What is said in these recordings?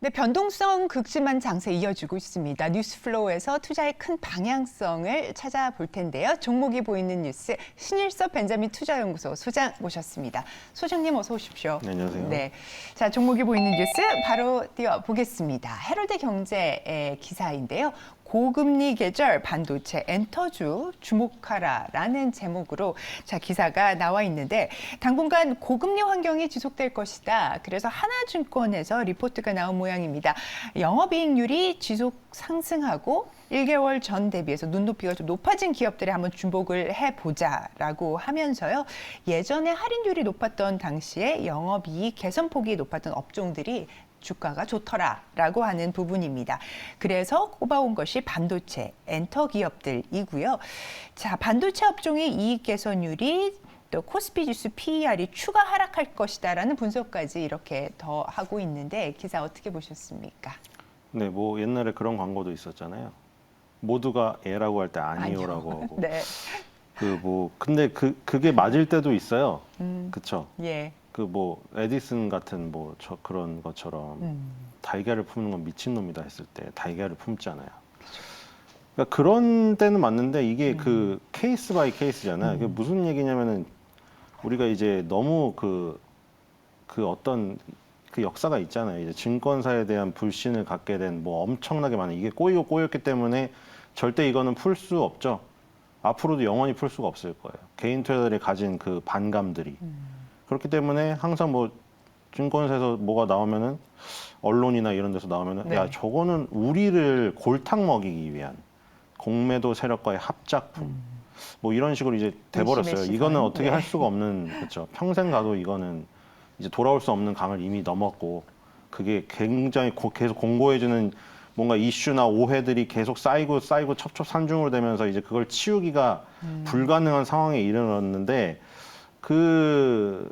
네, 변동성 극심한 장세 이어지고 있습니다. 뉴스플로우에서 투자의 큰 방향성을 찾아볼 텐데요. 종목이 보이는 뉴스 신일섭 벤자민 투자연구소 소장 모셨습니다. 소장님 어서 오십시오. 네, 안녕하세요. 네, 자 종목이 보이는 뉴스 바로 띄워보겠습니다. 헤럴드 경제의 기사인데요. 고금리 계절 반도체 엔터주 주목하라라는 제목으로 자 기사가 나와 있는데 당분간 고금리 환경이 지속될 것이다. 그래서 하나증권에서 리포트가 나온 모양입니다. 영업이익률이 지속 상승하고 1개월 전 대비해서 눈높이가 좀 높아진 기업들에 한번 주목을 해보자라고 하면서요. 예전에 할인율이 높았던 당시에 영업이익 개선폭이 높았던 업종들이 주가가 좋더라라고 하는 부분입니다. 그래서 꼽아온 것이 반도체, 엔터 기업들이고요. 자, 반도체 업종의 이익 개선율이 또 코스피 지수 PER이 추가 하락할 것이다라는 분석까지 이렇게 더 하고 있는데 기사 어떻게 보셨습니까? 네, 뭐 옛날에 그런 광고도 있었잖아요. 모두가 A라고 할 때 아니요라고 하고. 네. 근데 그게 맞을 때도 있어요. 그쵸? 예. 에디슨 같은 그런 것처럼 달걀을 품는 건 미친놈이다 했을 때 달걀을 품잖아요. 그러니까 그런 때는 맞는데 이게 그 케이스 바이 케이스잖아요. 그게 무슨 얘기냐면은 우리가 이제 너무 그 어떤 그 역사가 있잖아요. 이제 증권사에 대한 불신을 갖게 된 뭐 엄청나게 많은 이게 꼬이고 꼬였기 때문에 절대 이거는 풀 수 없죠. 앞으로도 영원히 풀 수가 없을 거예요. 개인 투자들이 가진 그 반감들이. 그렇기 때문에 항상 뭐 증권사에서 뭐가 나오면은 언론이나 이런 데서 나오면은 네. 야 저거는 우리를 골탕 먹이기 위한 공매도 세력과의 합작품 뭐 이런 식으로 이제 돼버렸어요. 시선. 이거는 어떻게 네. 할 수가 없는 그렇죠. 평생 가도 이거는 이제 돌아올 수 없는 강을 이미 넘었고 그게 굉장히 계속 공고해지는 뭔가 이슈나 오해들이 계속 쌓이고 첩첩산중으로 되면서 이제 그걸 치우기가 불가능한 상황에 이르렀는데 그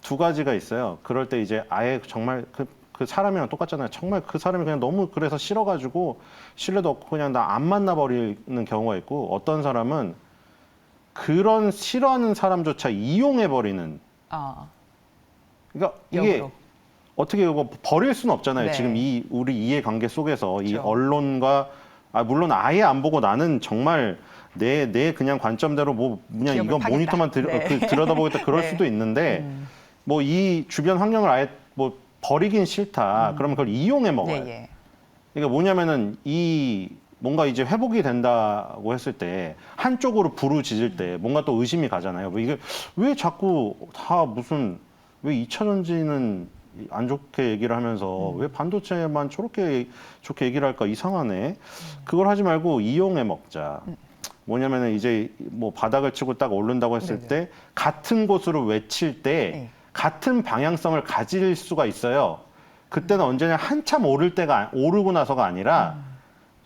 두 가지가 있어요. 그럴 때 이제 아예 정말 그 사람이랑 똑같잖아요. 정말 그 사람이 그냥 너무 그래서 싫어가지고 신뢰도 없고 그냥 나 안 만나버리는 경우가 있고 어떤 사람은 그런 싫어하는 사람조차 이용해버리는. 그러니까 이게 역으로. 어떻게 이거 버릴 수는 없잖아요. 네. 지금 우리 이해관계 속에서 이 그렇죠. 언론과 물론 아예 안 보고 나는 정말 내 그냥 관점대로 뭐 그냥 기업을 이거 파겠다. 모니터만 네. 들여다보겠다 그럴 네. 수도 있는데 뭐 이 주변 환경을 아예 뭐 버리긴 싫다. 그러면 그걸 이용해 먹어요. 예, 예. 그러니까 뭐냐면은 이 뭔가 이제 회복이 된다고 했을 때 한쪽으로 부르짖을 때 뭔가 또 의심이 가잖아요. 뭐 이게 왜 자꾸 다 무슨 왜 2차 전지는 안 좋게 얘기를 하면서 왜 반도체만 저렇게 좋게 얘기를 할까 이상하네. 그걸 하지 말고 이용해 먹자. 뭐냐면은 이제 뭐 바닥을 치고 딱 오른다고 했을 네네. 때 같은 곳으로 외칠 때 네. 같은 방향성을 가질 수가 있어요. 그때는 언제냐 한참 오르고 나서가 아니라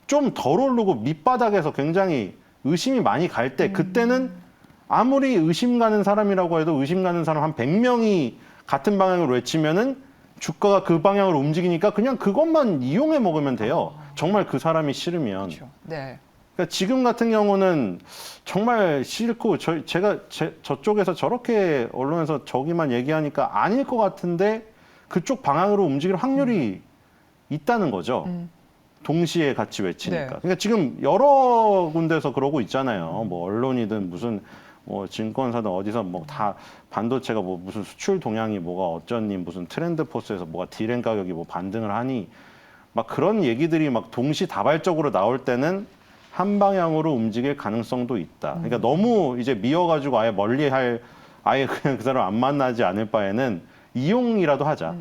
좀 덜 오르고 밑바닥에서 굉장히 의심이 많이 갈 때 그때는 아무리 의심 가는 사람이라고 해도 의심 가는 사람 한 100명이 같은 방향으로 외치면은 주가가 그 방향으로 움직이니까 그냥 그것만 이용해 먹으면 돼요. 정말 그 사람이 싫으면. 그렇죠. 네. 그러니까 지금 같은 경우는 정말 싫고 저쪽에서 저렇게 언론에서 저기만 얘기하니까 아닐 것 같은데 그쪽 방향으로 움직일 확률이 있다는 거죠. 동시에 같이 외치니까. 네. 그러니까 지금 여러 군데서 그러고 있잖아요. 뭐 언론이든 무슨 뭐 증권사든 어디서 뭐 다 반도체가 뭐 무슨 수출 동향이 뭐가 어쩌니 무슨 트렌드 포스에서 뭐가 디램 가격이 뭐 반등을 하니 막 그런 얘기들이 막 동시다발적으로 나올 때는 한 방향으로 움직일 가능성도 있다. 그러니까 너무 이제 미워가지고 아예 그냥 그 사람 안 만나지 않을 바에는 이용이라도 하자.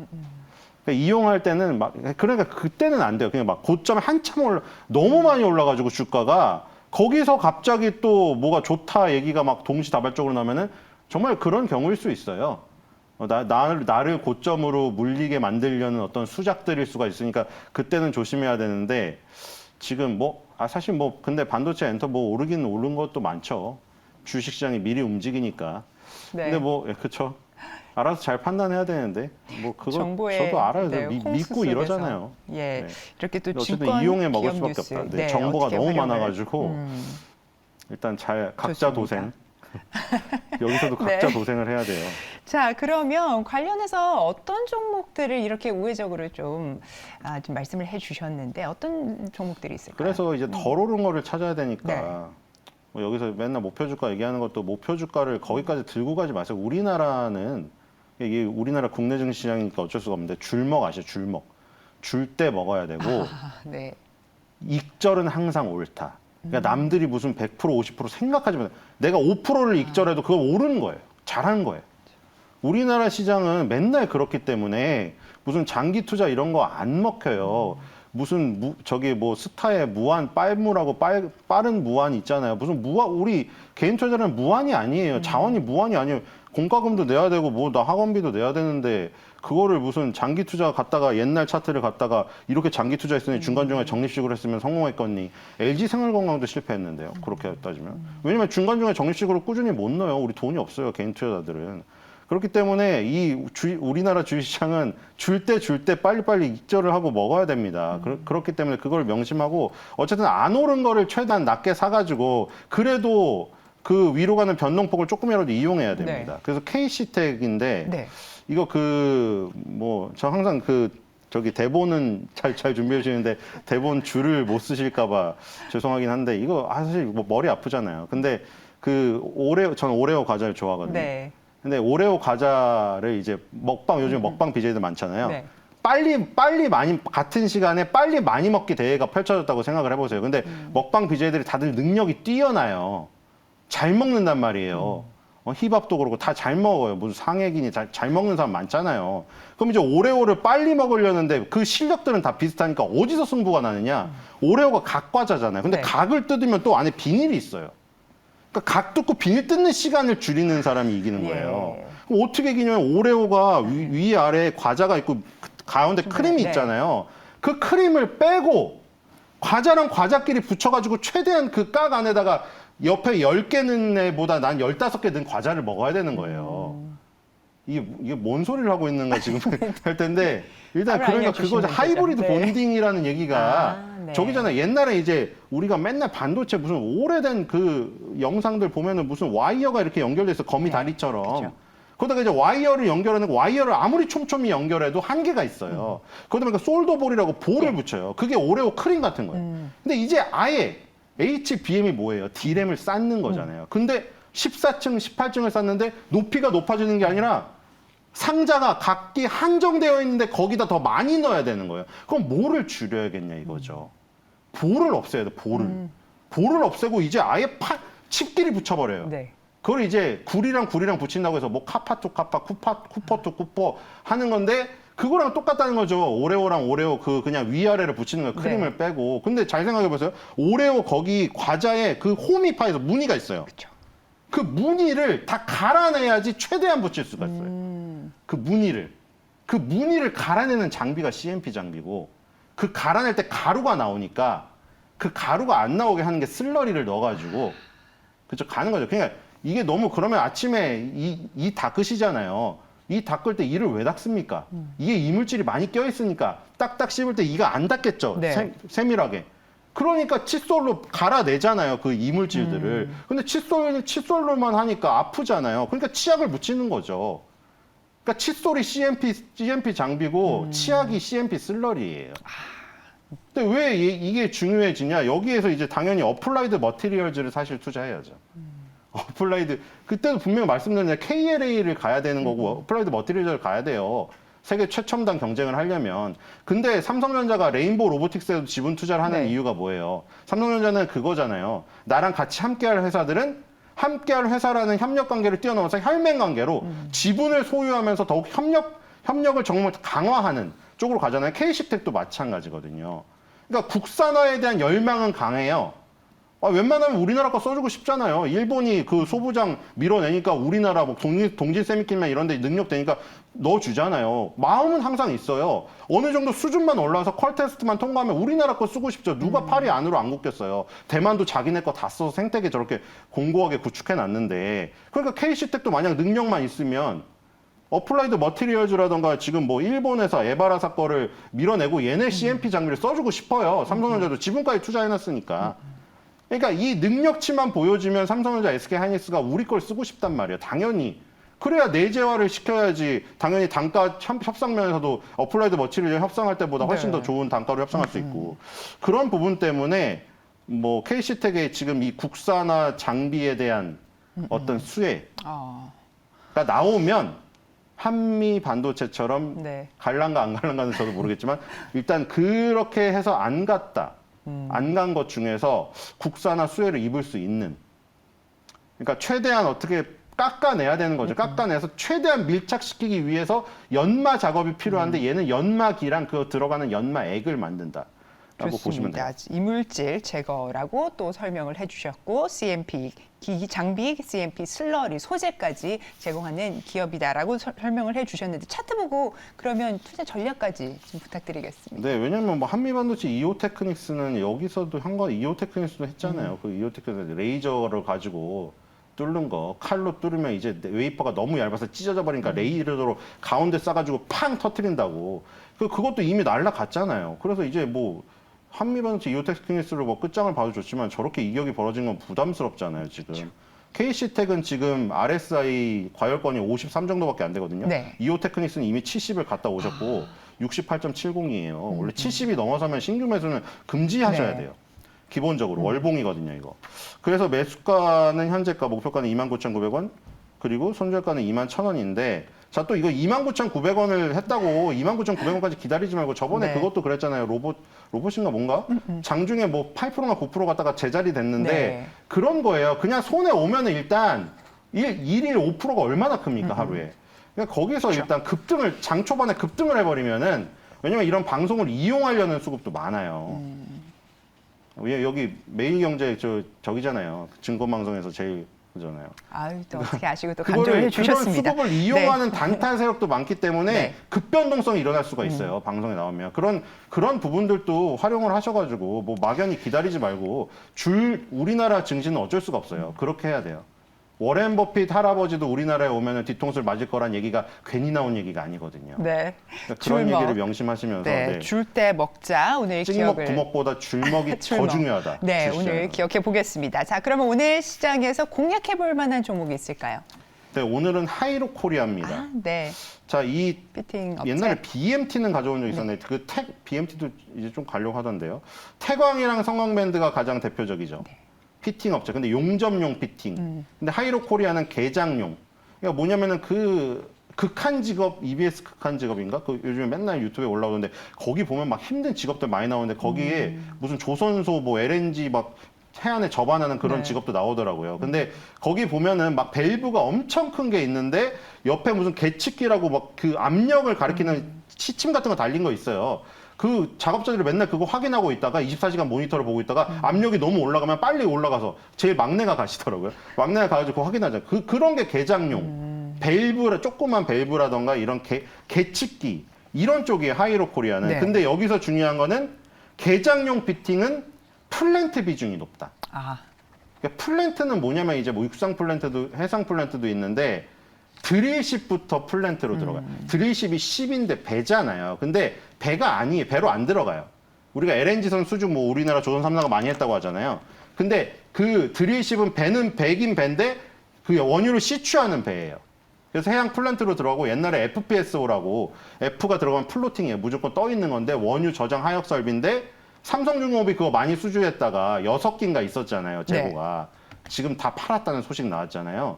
그러니까 이용할 때는 그러니까 그때는 안 돼요. 그냥 막 고점에 한참 너무 많이 올라가지고 주가가 거기서 갑자기 또 뭐가 좋다 얘기가 막 동시다발적으로 나면은 정말 그런 경우일 수 있어요. 나를 고점으로 물리게 만들려는 어떤 수작들일 수가 있으니까 그때는 조심해야 되는데 지금 사실 근데 반도체 엔터 오르긴 오른 것도 많죠. 주식시장이 미리 움직이니까. 네. 근데 그쵸. 알아서 잘 판단해야 되는데 그거 정보의 저도 알아요. 네, 믿고 홍수 이러잖아요. 속에서. 예, 네. 이렇게 또 어쨌든 증권 이용해 먹을 기업 수밖에 뉴스. 없다. 네, 정보가 어떻게 너무 활용을. 많아가지고 일단 각자 좋습니다. 도생. 여기서도 각자 네. 도생을 해야 돼요. 자, 그러면 관련해서 어떤 종목들을 이렇게 우회적으로 좀 말씀을 해주셨는데 어떤 종목들이 있을까요? 그래서 이제 덜 오른 거를 찾아야 되니까 네. 뭐 여기서 맨날 목표 주가 얘기하는 것도 목표 주가를 거기까지 들고 가지 마세요. 우리나라는 이게 우리나라 국내 증시 시장이니까 어쩔 수가 없는데 줄먹 아시죠? 줄먹. 줄 때 먹어야 되고 네. 익절은 항상 옳다. 그러니까 남들이 무슨 100% 50% 생각하지 마. 내가 5%를 익절해도 그거 오르는 거예요. 잘하는 거예요. 우리나라 시장은 맨날 그렇기 때문에 무슨 장기 투자 이런 거 안 먹혀요. 무슨 저기 뭐 스타의 무한 빨무라고 빠른 무한 있잖아요. 무슨 무한 우리 개인 투자자는 무한이 아니에요. 자원이 무한이 아니에요. 공과금도 내야 되고 뭐 나 학원비도 내야 되는데 그거를 무슨 장기 투자 갔다가 옛날 차트를 갔다가 이렇게 장기 투자했으니 중간중간에 적립식으로 했으면 성공했겠니? LG 생활건강도 실패했는데요. 그렇게 따지면. 왜냐면 중간중간에 적립식으로 꾸준히 못 넣어요. 우리 돈이 없어요. 개인 투자자들은. 그렇기 때문에 우리나라 주식시장은 줄 때 빨리빨리 익절을 하고 먹어야 됩니다. 그렇기 때문에 그걸 명심하고 어쨌든 안 오른 거를 최대한 낮게 사가지고 그래도 그 위로 가는 변동폭을 조금이라도 이용해야 됩니다. 네. 그래서 KC텍인데 네. 이거 저 항상 저기 대본은 잘 준비해 주시는데 대본 줄을 못 쓰실까봐 죄송하긴 한데 이거 사실 뭐 머리 아프잖아요. 근데 전 오레오 과자를 좋아하거든요. 네. 근데 오레오 과자를 이제 요즘 먹방 BJ들 많잖아요. 네. 빨리 많이 같은 시간에 빨리 많이 먹기 대회가 펼쳐졌다고 생각을 해보세요. 근데 먹방 BJ들이 다들 능력이 뛰어나요. 잘 먹는단 말이에요. 힙합도 그렇고 다 잘 먹어요. 무슨 상해기니 잘 먹는 사람 많잖아요. 그럼 이제 오레오를 빨리 먹으려는데 그 실력들은 다 비슷하니까 어디서 승부가 나느냐? 오레오가 각 과자잖아요. 근데 네. 각을 뜯으면 또 안에 비닐이 있어요. 그러니까 각 뜯고 비닐 뜯는 시간을 줄이는 사람이 이기는 거예요. 예. 그럼 어떻게 이기냐면 오레오가 위아래 과자가 있고 가운데 크림이 네. 있잖아요. 그 크림을 빼고 과자랑 과자끼리 붙여가지고 최대한 그 깍 안에다가 옆에 10개 넣은 애보다 난 15개 넣은 과자를 먹어야 되는 거예요. 이게 뭔 소리를 하고 있는가 지금 할 텐데 일단 답을 그러니까 알려주시면 그거 하이브리드 되죠. 네. 본딩이라는 얘기가 네. 저기잖아요. 옛날에 이제 우리가 맨날 반도체 무슨 오래된 그 영상들 보면은 무슨 와이어가 이렇게 연결돼 있어 거미 네. 다리처럼. 그렇죠. 그러다가 이제 와이어를 연결하는 거 와이어를 아무리 촘촘히 연결해도 한계가 있어요. 그러다 보니까 솔더볼이라고 볼을 붙여요. 그게 오레오 크림 같은 거예요. 근데 이제 아예 HBM이 뭐예요? D램을 쌓는 거잖아요. 근데 14층, 18층을 쌓는데 높이가 높아지는 게 아니라 상자가 각기 한정되어 있는데 거기다 더 많이 넣어야 되는 거예요. 그럼 뭐를 줄여야겠냐 이거죠. 볼을 없애야 돼, 볼을. 볼을 없애고 이제 아예 칩끼리 붙여버려요. 네. 그걸 이제 굴이랑 붙인다고 해서 뭐 카파 투 카파, 쿠퍼 투 쿠퍼 하는 건데 그거랑 똑같다는 거죠. 오레오랑 오레오 그냥 위아래를 붙이는 거예요. 크림을 빼고. 근데 잘 생각해 보세요. 오레오 거기 과자에 그 홈이파에서 무늬가 있어요. 그렇죠. 그 무늬를 다 갈아내야지 최대한 붙일 수가 있어요. 그 무늬를 갈아내는 장비가 CMP 장비고 그 갈아낼 때 가루가 나오니까 그 가루가 안 나오게 하는 게 슬러리를 넣어가지고 그쵸 가는 거죠. 그러니까 이게 너무 그러면 아침에 이 닦으시잖아요. 이 닦을 때 이를 왜 닦습니까? 이게 이물질이 많이 껴있으니까 딱딱 씹을 때 이가 안 닦겠죠. 네. 세밀하게. 그러니까 칫솔로 갈아내잖아요. 그 이물질들을. 근데 칫솔로만 하니까 아프잖아요. 그러니까 치약을 묻히는 거죠. 그러니까 칫솔이 CMP 장비고 치약이 CMP 슬러리예요. 근데 왜 이게 중요해지냐? 여기에서 이제 당연히 어플라이드 머티리얼즈를 사실 투자해야죠. 어플라이드 그때도 분명히 말씀드렸는데 KLA를 가야 되는 거고 어플라이드 머티리얼을 가야 돼요. 세계 최첨단 경쟁을 하려면. 근데 삼성전자가 레인보우 로보틱스에도 지분 투자를 하는 네. 이유가 뭐예요? 삼성전자는 그거잖아요. 나랑 같이 함께할 회사들은 함께할 회사라는 협력 관계를 뛰어넘어서 혈맹 관계로 지분을 소유하면서 더욱 협력을 정말 강화하는 쪽으로 가잖아요. K식텍도 마찬가지거든요. 그러니까 국산화에 대한 열망은 강해요. 웬만하면 우리나라 거 써주고 싶잖아요. 일본이 그 소부장 밀어내니까 우리나라 뭐 동진 세미킬만 이런 데 능력 되니까 넣어주잖아요. 마음은 항상 있어요. 어느 정도 수준만 올라와서 퀄 테스트만 통과하면 우리나라 거 쓰고 싶죠. 누가 팔이 안으로 안 굽겠어요. 대만도 자기네 거 다 써서 생태계 저렇게 공고하게 구축해놨는데. 그러니까 K시텍도 만약 능력만 있으면 어플라이드 머티리얼즈라던가 지금 뭐 일본에서 에바라사 거를 밀어내고 얘네 CMP 장비를 써주고 싶어요. 삼성전자도 지분까지 투자해놨으니까. 그러니까 이 능력치만 보여주면 삼성전자, SK하이닉스가 우리 걸 쓰고 싶단 말이에요. 당연히. 그래야 내재화를 시켜야지. 당연히 단가 협상면에서도 어플라이드 머티리얼 협상할 때보다 훨씬 네. 더 좋은 단가로 협상할 수 있고. 그런 부분 때문에 뭐 KC텍의 지금 이 국산화 장비에 대한 어떤 수혜가 나오면 한미 반도체처럼 네. 갈란가 안 갈란가는 저도 모르겠지만 일단 그렇게 해서 안 갔다. 안 간 것 중에서 국산화 수혜를 입을 수 있는. 그러니까 최대한 어떻게 깎아내야 되는 거죠. 깎아내서 최대한 밀착시키기 위해서 연마 작업이 필요한데 얘는 연마기랑 그 들어가는 연마액을 만든다라고 보시면 돼요. 좋습니다. 이물질 제거라고 또 설명을 해주셨고 CMP 기기 장비, CMP 슬러리 소재까지 제공하는 기업이다라고 설명을 해주셨는데 차트 보고 그러면 투자 전략까지 좀 부탁드리겠습니다. 네, 왜냐면 뭐 한미반도체 이오테크닉스는 여기서도 이오테크닉스도 했잖아요. 그 이오테크닉스 레이저를 가지고 뚫는 거 칼로 뚫으면 이제 웨이퍼가 너무 얇아서 찢어져 버리니까 레이저로 가운데 싸가지고 팡 터트린다고. 그것도 이미 날라갔잖아요. 그래서 이제 뭐 한미반도체 이오테크닉스로 뭐 끝장을 봐도 좋지만 저렇게 이격이 벌어진 건 부담스럽잖아요, 지금. 그렇죠. KC텍은 지금 RSI 과열권이 53 정도밖에 안 되거든요. 네. 이오테크닉스는 이미 70을 갔다 오셨고 68.70이에요. 원래 70이 넘어서면 신규 매수는 금지하셔야 네. 돼요. 기본적으로 월봉이거든요, 이거. 그래서 매수가는 현재가 목표가는 29,900원, 그리고 손절가는 21,000원인데 자, 또 이거 29,900원을 했다고 29,900원까지 기다리지 말고 저번에 네. 그것도 그랬잖아요. 로봇인가 뭔가? 장중에 뭐 8%가 9% 갔다가 제자리 됐는데 네. 그런 거예요. 그냥 손에 오면은 일단 일일 5%가 얼마나 큽니까, 하루에. 그러니까 거기서 그렇죠. 일단 장 초반에 급등을 해버리면은 왜냐면 이런 방송을 이용하려는 수급도 많아요. 여기 매일경제 저기잖아요. 증권방송에서 제일 그잖아요. 아유, 또 어떻게 아시고 또 강조를 그런 해주셨습니다. 수급을 이용하는 단타 세력도 많기 때문에 네. 급변동성이 일어날 수가 있어요. 방송에 나오면 그런 부분들도 활용을 하셔가지고 뭐 막연히 기다리지 말고 우리나라 증시는 어쩔 수가 없어요. 그렇게 해야 돼요. 워렌 버핏 할아버지도 우리나라에 오면 뒤통수를 맞을 거란 얘기가 괜히 나온 얘기가 아니거든요. 네. 그러니까 그런 줄먹. 얘기를 명심하시면서 네, 줄 때 먹자. 오늘 찍먹 기억을 부먹보다 줄먹이 더 줄먹. 중요하다. 네, 주시잖아요. 오늘 기억해 보겠습니다. 자, 그러면 오늘 시장에서 공략해 볼 만한 종목이 있을까요? 네, 오늘은 하이로 코리아입니다. 아, 네. 자, 이 피팅 업체. 옛날에 BMT는 가져온 적 있었는데 BMT도 이제 좀 가려고 하던데요. 태광이랑 성광밴드가 가장 대표적이죠. 피팅 업체. 근데 용접용 피팅. 근데 하이로 코리아는 개장용. 그러니까 뭐냐면은 극한 직업, EBS 극한 직업인가? 요즘에 맨날 유튜브에 올라오는데 거기 보면 막 힘든 직업들 많이 나오는데 거기에 무슨 조선소, 뭐 LNG 막 해안에 접안하는 그런 네. 직업도 나오더라고요. 근데 거기 보면은 막 밸브가 엄청 큰 게 있는데 옆에 무슨 계측기라고 막 그 압력을 가리키는 시침 같은 거 달린 거 있어요. 그 작업자들이 맨날 그거 확인하고 있다가 24시간 모니터를 보고 있다가 압력이 너무 올라가면 빨리 올라가서 제일 막내가 가시더라고요. 막내가 가가지고 그거 확인하자. 그런 게 개장용. 조그만 밸브라던가 이런 계측기. 이런 쪽이에요, 하이로 코리아는. 네. 근데 여기서 중요한 거는 개장용 피팅은 플랜트 비중이 높다. 아, 그러니까 플랜트는 뭐냐면 이제 뭐 육상 플랜트도 해상 플랜트도 있는데 드릴십부터 플랜트로 들어가요. 드릴십이 10인데 배잖아요. 근데 배가 아니에요. 배로 안 들어가요. 우리가 LNG선 수주 뭐 우리나라 조선 3사가 많이 했다고 하잖아요. 근데 그 드릴십은 배는 배긴 배인데 그 원유를 시추하는 배예요. 그래서 해양 플랜트로 들어가고 옛날에 FPSO라고 F가 들어가면 플로팅이에요. 무조건 떠 있는 건데 원유 저장 하역 설비인데 삼성중공업이 그거 많이 수주했다가 6기인가 있었잖아요. 재고가. 지금 다 팔았다는 소식 나왔잖아요.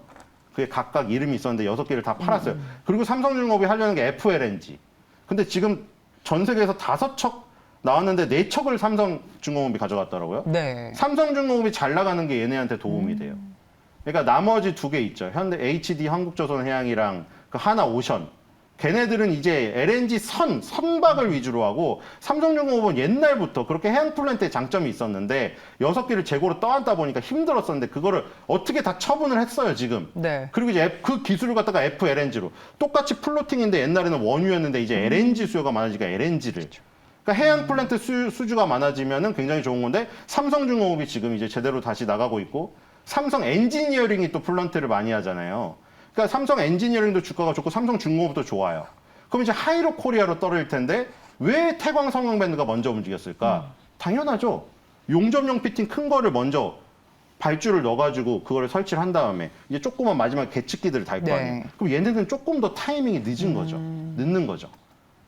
그게 각각 이름이 있었는데 6개를 다 팔았어요. 그리고 삼성중공업이 하려는 게 FLNG. 근데 지금 전 세계에서 5척 나왔는데 4척을 삼성중공업이 가져갔더라고요. 네. 삼성중공업이 잘 나가는 게 얘네한테 도움이 돼요. 그러니까 나머지 2개 있죠. 현대 HD 한국조선해양이랑 그 하나오션. 걔네들은 이제 LNG 선박을 위주로 하고 삼성중공업은 옛날부터 그렇게 해양 플랜트에 장점이 있었는데 6개를 재고로 떠안다 보니까 힘들었었는데 그거를 어떻게 다 처분을 했어요, 지금. 네. 그리고 이제 그 기술을 갖다가 FLNG로 똑같이 플로팅인데 옛날에는 원유였는데 이제 LNG 수요가 많아지니까 LNG를. 그러니까 해양 플랜트 수주가 많아지면은 굉장히 좋은 건데 삼성중공업이 지금 이제 제대로 다시 나가고 있고 삼성 엔지니어링이 또 플랜트를 많이 하잖아요. 그러니까 삼성 엔지니어링도 주가가 좋고 삼성중공업도 좋아요. 그럼 이제 하이로 코리아로 떨어질 텐데 왜 태광 성광밴드가 먼저 움직였을까? 당연하죠. 용접용 피팅 큰 거를 먼저 발주를 넣어가지고 그거를 설치를 한 다음에 이제 조그만 마지막 계측기들을 달 거 네. 아니에요. 그럼 얘네들은 조금 더 타이밍이 늦은 거죠. 늦는 거죠.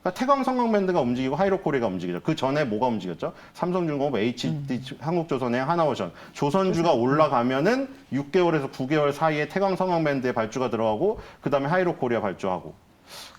그러니까 태광 성광밴드가 움직이고 하이로코리아가 움직이죠. 그 전에 뭐가 움직였죠? 삼성중공업, HD, 한국조선행, 하나오션. 조선주가 올라가면은 6개월에서 9개월 사이에 태광 성광밴드에 발주가 들어가고 그 다음에 하이로코리아 발주하고.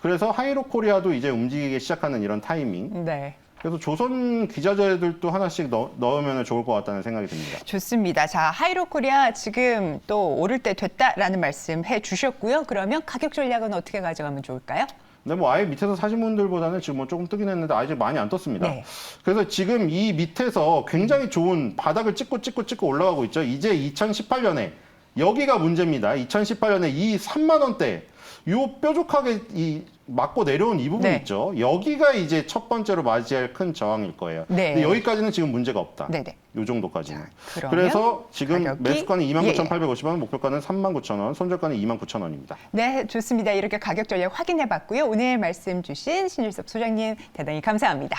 그래서 하이로코리아도 이제 움직이기 시작하는 이런 타이밍. 네. 그래서 조선 기자재들도 하나씩 넣으면 좋을 것 같다는 생각이 듭니다. 좋습니다. 자, 하이로코리아 지금 또 오를 때 됐다라는 말씀 해주셨고요. 그러면 가격 전략은 어떻게 가져가면 좋을까요? 근데 뭐 아예 밑에서 사신 분들보다는 지금 뭐 조금 뜨긴 했는데 아직 많이 안 떴습니다. 네. 그래서 지금 이 밑에서 굉장히 좋은 바닥을 찍고 올라가고 있죠. 이제 2018년에 여기가 문제입니다. 2018년에 이 3만 원대 요 뾰족하게 이 맞고 내려온 이 부분 네. 있죠. 여기가 이제 첫 번째로 맞이할 큰 저항일 거예요. 네. 근데 여기까지는 지금 문제가 없다. 네네. 요 정도까지는. 그러면 그래서 지금 가격이- 매수가는 29,850원, 목표가는 39,000원, 손절가는 29,000원입니다. 네, 좋습니다. 이렇게 가격 전략 확인해 봤고요. 오늘 말씀 주신 신일섭 소장님 대단히 감사합니다.